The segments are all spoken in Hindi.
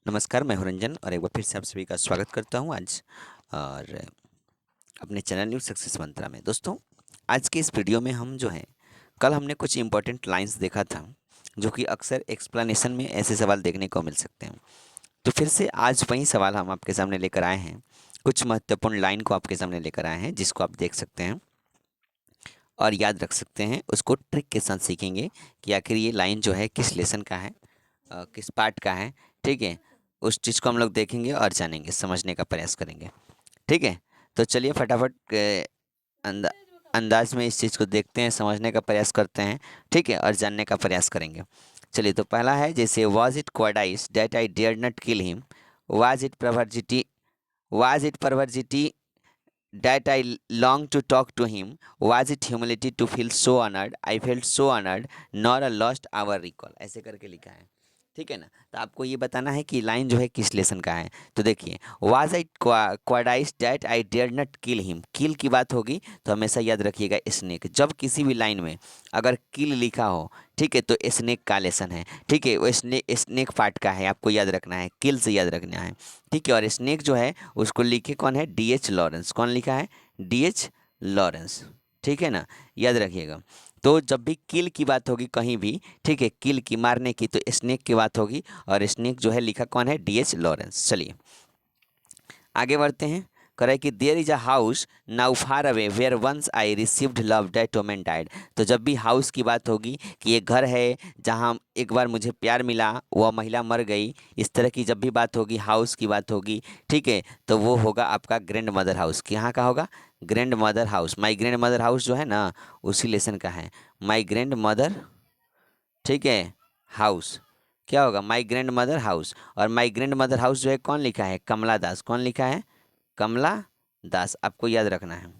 नमस्कार, मैं हूं रंजन और एक बार फिर से आप सभी का स्वागत करता हूं आज और अपने चैनल न्यू सक्सेस मंत्रा में। दोस्तों, आज के इस वीडियो में हम जो है कल हमने कुछ इंपॉर्टेंट लाइंस देखा था जो कि अक्सर एक्सप्लेनेशन में ऐसे सवाल देखने को मिल सकते हैं। तो फिर से आज वही सवाल हम आपके सामने लेकर आए हैं। कुछ महत्वपूर्ण लाइन को आपके सामने लेकर आए हैं जिसको आप देख सकते हैं और याद रख सकते हैं। उसको ट्रिक के साथ सीखेंगे कि आखिर ये लाइन जो है किस लेसन का है, किस पार्ट का है। ठीक है, उस चीज़ को हम लोग देखेंगे और जानेंगे, समझने का प्रयास करेंगे। ठीक है, तो चलिए फटाफट अंदा अंदाज में इस चीज़ को देखते हैं, समझने का प्रयास करते हैं। ठीक है, और जानने का प्रयास करेंगे। चलिए, तो पहला है जैसे was it cowardice that I dare not kill him, was it perversity, was it perversity that I long to talk to him, was it humility to feel so honored, I felt so honored, nor a lost hour recall। ऐसे करके लिखा है। ठीक है ना, तो आपको ये बताना है कि लाइन जो है किस लेसन का है। तो देखिए, was I cowardice that I dare not kill him, kill की बात होगी तो हमेशा याद रखिएगा स्नेक। जब किसी भी लाइन में अगर किल लिखा हो, ठीक है, तो स्नेक का लेसन है। ठीक है, वो स्नेक पार्ट का है, आपको याद रखना है, किल से याद रखना है। ठीक है, और स्नेक जो है उसको लिखे कौन है? DH Lawrence. कौन लिखा है? DH Lawrence. ठीक है ना, याद रखिएगा। तो जब भी किल की बात होगी कहीं भी, ठीक है, किल की, मारने की, तो स्नेक की बात होगी और स्नेक जो है लिखा कौन है? DH Lawrence. चलिए आगे बढ़ते हैं। कह कि there is a house now far away where once I received love that women died. तो जब भी हाउस की बात होगी कि ये घर है जहाँ एक बार मुझे प्यार मिला, वह महिला मर गई, इस तरह की जब भी बात होगी, हाउस की बात होगी, ठीक है, तो वो होगा आपका ग्रैंड मदर हाउस। यहाँ का होगा grand mother house. My grand mother house जो है ना, उसी लेसन का है। माई ग्रैंड मदर, ठीक है, हाउस क्या होगा? My grand mother house. और माई ग्रैंड मदर हाउस जो है कौन लिखा है? कमला दास। कौन लिखा है? कमला दास। आपको याद रखना है।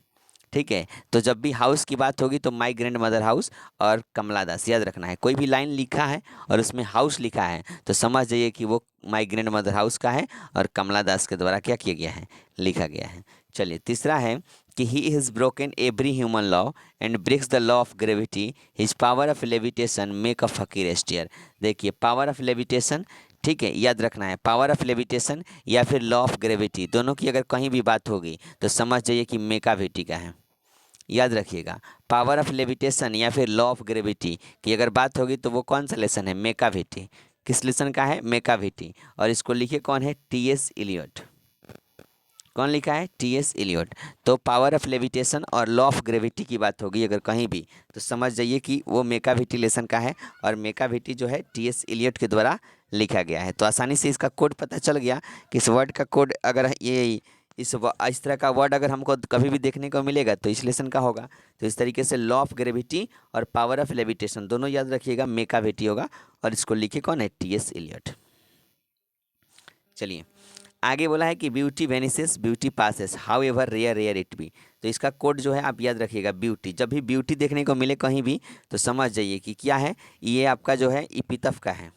ठीक है, तो जब भी हाउस की बात होगी तो माई ग्रैंड मदर हाउस और कमला दास याद रखना है। कोई भी लाइन लिखा है और उसमें हाउस लिखा है तो समझ जाइए कि वो माई ग्रैंड मदर हाउस का है और कमला दास के द्वारा क्या किया गया है? लिखा गया है। चलिए तीसरा है कि he is broken every human law and breaks the law of gravity, his power of levitation make a fakir एस्टियर। देखिए, पावर ऑफ लेविटेशन, ठीक है, याद रखना है। पावर ऑफ लेविटेशन या फिर लॉ ऑफ ग्रेविटी, दोनों की अगर कहीं भी बात होगी तो समझ जाइए कि मेकाविटी का है। याद रखिएगा, पावर ऑफ लेविटेशन या फिर लॉ ऑफ ग्रेविटी की अगर बात होगी तो वो कौन सा लेसन है? मेकाविटी। किस लेसन का है? मेकाविटी। और इसको लिखे कौन है? TS Eliot. कौन लिखा है? TS Eliot. तो पावर ऑफ लेविटेशन और लॉ ऑफ ग्रेविटी की बात होगी अगर कहीं भी तो समझ जाइए कि वो मेकाविटी लेसन का है और मेकाविटी जो है टीएस इलियट के द्वारा लिखा गया है। तो आसानी से इसका कोड पता चल गया कि इस वर्ड का कोड अगर ये इस तरह का वर्ड अगर हमको कभी भी देखने को मिलेगा तो इस लेसन का होगा। तो इस तरीके से लॉ ऑफ ग्रेविटी और पावर ऑफ लेविटेशन दोनों याद रखिएगा, मेकाविटी होगा और इसको लिखे कौन है? TS Eliot. चलिए आगे बोला है कि beauty vanishes beauty passes however rare rare it be. तो इसका कोड जो है आप याद रखिएगा, ब्यूटी। जब भी ब्यूटी देखने को मिले कहीं भी तो समझ जाइए कि क्या है, ये आपका जो है इपितफ का है।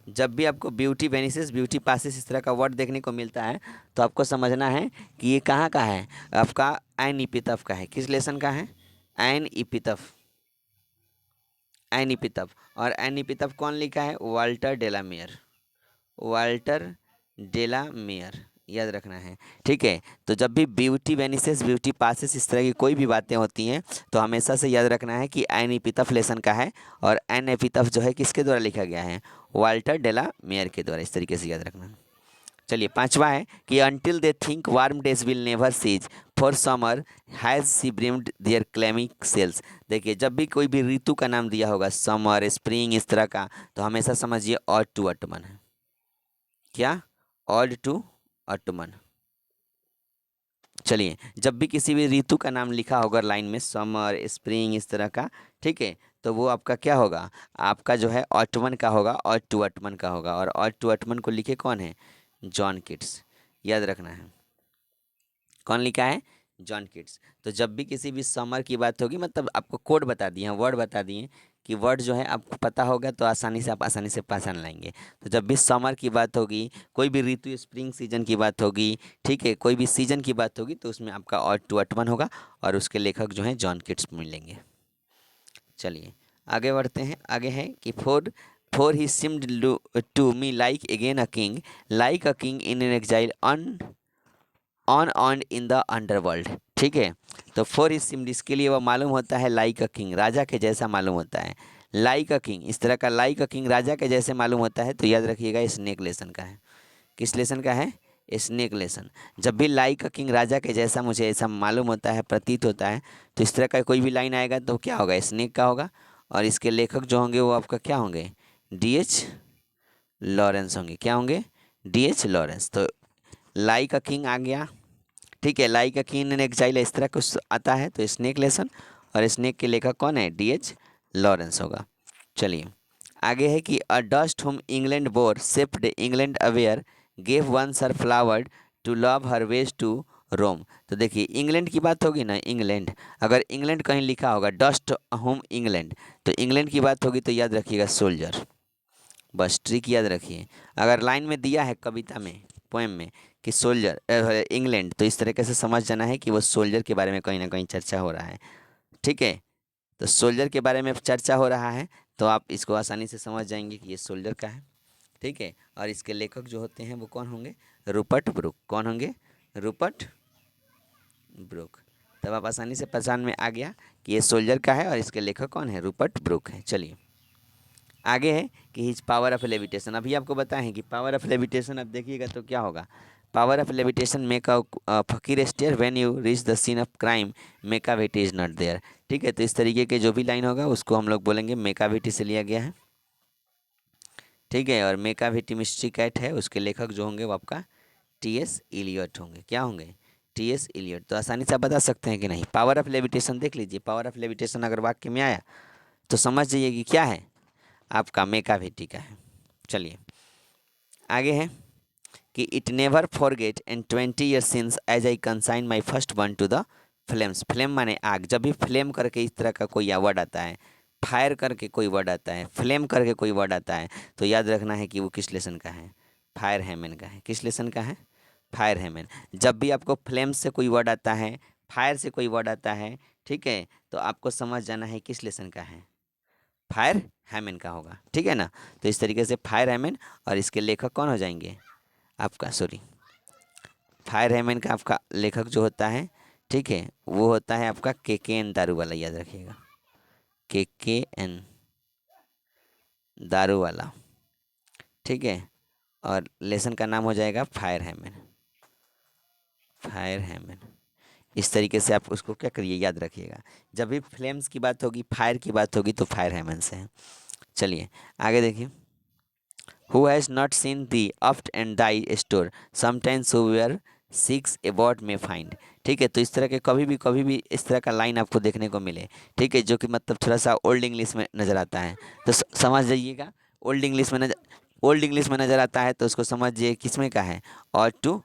जब भी आपको ब्यूटी वेनिसेस ब्यूटी पासेस इस तरह का वर्ड देखने को मिलता है तो आपको समझना है कि ये कहाँ का है? आपका एन इपितफ का है। किस लेसन का है? एन इपितफ। एन इपितफ। और एन इपितफ कौन लिखा है? वाल्टर डेलामेयर। वाल्टर डेला मेयर याद रखना है। ठीक है, तो जब भी ब्यूटी वेनिसेस ब्यूटी पासेस इस तरह की कोई भी बातें होती हैं तो हमेशा से याद रखना है कि एन एपितफ लेसन का है और एन एपितफ जो है किसके द्वारा लिखा गया है? वाल्टर डेला मेयर के द्वारा। इस तरीके से याद रखना है। चलिए पांचवा है कि until they think warm days will never cease for summer has see brimmed their clammy cells. देखिए, जब भी कोई भी ऋतु का नाम दिया होगा, समर, स्प्रिंग, इस तरह का, तो हमेशा समझिए ऑड टू ऑटमन है। क्या? Ode to autumn. चलिए, जब भी किसी भी ऋतु का नाम लिखा होगा लाइन में, समर, स्प्रिंग, इस तरह का, ठीक है, तो वो आपका क्या होगा? आपका जो है ऑटमन का होगा, ऑड टू ऑटमन का होगा। और ऑड टू ऑटमन को लिखे कौन है? John Keats. याद रखना है, कौन लिखा है? John Keats. तो जब भी किसी भी समर की बात होगी, मतलब आपको कोड बता दिए हैं, वर्ड बता दिए कि वर्ड जो है आपको पता होगा तो आसानी से आप आसानी से पहचान लाएंगे। तो जब भी समर की बात होगी, कोई भी ऋतु, स्प्रिंग सीजन की बात होगी, ठीक है, कोई भी सीजन की बात होगी तो उसमें आपका ऑड टू ऑटमन होगा और उसके लेखक जो हैं जॉन किट्स मिलेंगे। चलिए आगे बढ़ते हैं। आगे है कि for For he seemed to me like again a king, like a king in an exile on and in the underworld. ठीक है, तो फोर इस सिम्ड इसके लिए वो मालूम होता है लाइक अ किंग, राजा के जैसा मालूम होता है। लाइक अ किंग, इस तरह का लाइक अ किंग राजा के जैसे मालूम होता है, तो याद रखिएगा स्नेक लेसन का है। किस लेसन का है? Snake lesson. जब भी लाइक अ किंग राजा के जैसा मुझे ऐसा मालूम होता है, प्रतीत होता है, तो इस तरह का कोई भी लाइन आएगा तो क्या होगा? स्नेक का होगा। और इसके लेखक जो होंगे वो आपका क्या होंगे? डीएच लॉरेंस होंगे। क्या होंगे? DH Lawrence. तो लाइक अ किंग आ गया। ठीक है, like a king in exile इस तरह कुछ आता है, तो स्नेक लेसन। और स्नेक के लेखक कौन है? डीएच लॉरेंस होगा। चलिए आगे है कि a dust whom England bore shaped England aware gave one her flowered to love her ways to roam. तो देखिए इंग्लैंड की बात होगी ना, इंग्लैंड, अगर इंग्लैंड कहीं लिखा होगा डस्ट होम इंग्लैंड, तो इंग्लैंड की बात होगी, तो याद रखिएगा सोल्जर। बस ट्रिक याद रखिए। अगर लाइन में दिया है कविता में, पोएम में कि सोल्जर इंग्लैंड, तो इस तरीके से समझ जाना है कि वो सोल्जर के बारे में कहीं ना कहीं चर्चा हो रहा है। ठीक है, तो सोल्जर के बारे में चर्चा हो रहा है, तो आप इसको आसानी से समझ जाएंगे कि ये सोल्जर का है। ठीक है, और इसके लेखक जो होते हैं वो कौन होंगे? Rupert book. कौन होंगे? Rupert book. तब आप आसानी से पहचान में आ गया कि ये सोल्जर का है और इसके लेखक कौन है? रूपर्ट ब्रुक है। चलिए आगे है कि हिज पावर ऑफ लेविटेशन। अभी आपको बताएं कि पावर ऑफ लेविटेशन अब देखिएगा तो क्या होगा? Power of levitation make a fakir stare when you reach the scene of crime Macavity is not there. ठीक है, तो इस तरीके के जो भी लाइन होगा उसको हम लोग बोलेंगे मेकाविटी से लिया गया है। ठीक है, और मेकाविटी मिस्ट्री कैट है, उसके लेखक जो होंगे वो आपका टीएस इलियट होंगे। क्या होंगे? TS Eliot. तो आसानी से आप बता सकते हैं कि नहीं? पावर ऑफ लेविटेशन देख लीजिए, पावर ऑफ लेविटेशन अगर वाक्य में आया तो समझ जाइए कि क्या है? आपका मेकाविटी का है। चलिए आगे है कि it never forget and 20 year since as I consign my first one to the flames. Flame माने आग। जब भी फ्लेम करके इस तरह का कोई वर्ड आता है, फायर करके कोई वर्ड आता है, फ्लेम करके कोई वर्ड आता है, तो याद रखना है कि वो किस लेसन का है? फायर हेमन का है। किस लेसन का है? फायर हेमन। जब भी आपको फ्लेम से कोई वर्ड आता है, फायर से कोई वर्ड आता है, ठीक है, तो आपको समझ जाना है किस लेसन का है? फायर हेमन का होगा। ठीक है ना? तो इस तरीके से फायर हेमन, और इसके लेखक कौन हो जाएंगे? आपका सॉरी, फायर हेमन का आपका लेखक जो होता है, ठीक है, वो होता है आपका KKN दारू वाला। याद रखिएगा, KKN दारू वाला। ठीक है, और लेसन का नाम हो जाएगा फायर हेमन। फायर हेमन। इस तरीके से आप उसको क्या करिए, याद रखिएगा। जब भी फ्लेम्स की बात होगी, फायर की बात होगी, तो फायर हेमन से है। चलिए आगे देखिए। Who has not seen the oft and thy store? Sometimes whoever seeks about may find। ठीक है, तो इस तरह के कभी भी इस तरह का लाइन आपको देखने को मिले, ठीक है, जो कि मतलब थोड़ा सा ओल्ड इंग्लिश में नज़र आता है, तो समझ जाइएगा। ओल्ड इंग्लिश में नज़र आता है तो उसको समझिए किस में का है? और टू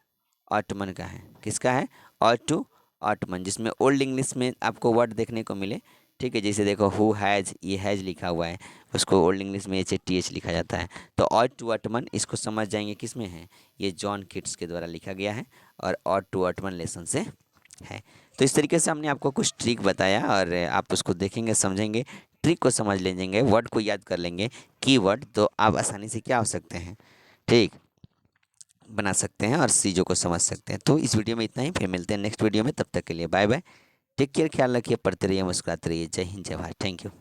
ऑटमन का है। किसका है? और टू ऑटमन, जिसमें ओल्ड इंग्लिश में आपको वर्ड देखने को मिले। ठीक है, जैसे देखो हु हैज़, ये हैज़ लिखा हुआ है, उसको ओल्ड इंग्लिश में HATH लिखा जाता है। तो ऑट टू अटमन इसको समझ जाएंगे किस में है? ये जॉन किट्स के द्वारा लिखा गया है, और ऑट टू अटमन लेसन से है। तो इस तरीके से हमने आपको कुछ ट्रिक बताया, और आप उसको देखेंगे, समझेंगे, ट्रिक को समझ लेंगे, वर्ड को याद कर लेंगे, कीवर्ड, तो आप आसानी से क्या हो सकते हैं? ठीक, बना सकते हैं और चीज़ों को समझ सकते हैं। तो इस वीडियो में इतना ही, फिर मिलते हैं नेक्स्ट वीडियो में। तब तक के लिए बाय बाय, टेक केयर, ख्याल रखिए, पढ़ते रहिए, मुस्कुराते रहिए। जय हिंद, जय भारत, थैंक यू।